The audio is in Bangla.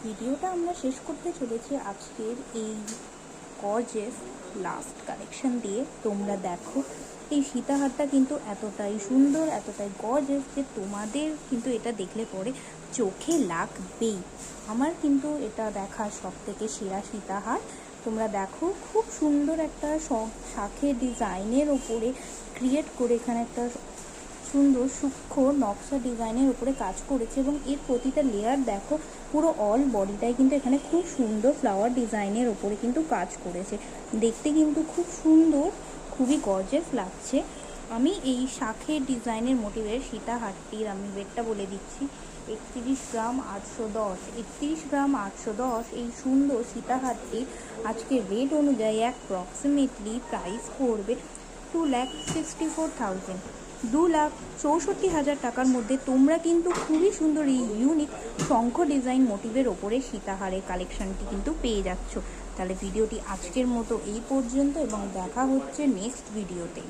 ভিডিওটা আমরা শেষ করতে চলেছি আজকের এই গর্জিয়াস লাস্ট কালেকশন দিয়ে। তোমরা দেখো এই সীতাহারটা কিন্তু এতটাই সুন্দর, এতটাই গর্জিয়াস যে তোমাদের কিন্তু এটা দেখলে পরে চোখে লাগবেই। আমার কিন্তু এটা দেখা সব থেকে সেরা সীতাহার। তোমরা দেখো খুব সুন্দর একটা শাঁখের ডিজাইনের ওপরে ক্রিয়েট করে এখানে একটা সুন্দর সূক্ষ্ম নকশা ডিজাইনের উপরে কাজ করেছে এবং এর প্রতিটা লেয়ার দেখো পুরো অল বডিটাই কিন্তু এখানে খুব সুন্দর ফ্লাওয়ার ডিজাইনের উপরে কিন্তু কাজ করেছে। দেখতে কিন্তু খুব সুন্দর, খুবই গর্জিয়াস লাগছে। আমি এই শাঁখের ডিজাইনের মোটিভের সীতাহারটির আমি ওয়েটটা বলে দিচ্ছি, 31 গ্রাম 810। 31 গ্রাম 810 এই সুন্দর সীতাহারটি আজকে রেট অনুযায়ী অ্যাপ্রক্সিমেটলি প্রাইস পড়বে 2,64,000, 2,64,000 টাকার মধ্যে তোমরা কিন্তু খুবই সুন্দর এই ইউনিক শঙ্খ ডিজাইন মোটিভের ওপরে সীতাহারের কালেকশনটি কিন্তু পেয়ে যাচ্ছ। তাহলে ভিডিওটি আজকের মতো এই পর্যন্ত এবং দেখা হচ্ছে নেক্সট ভিডিওতে।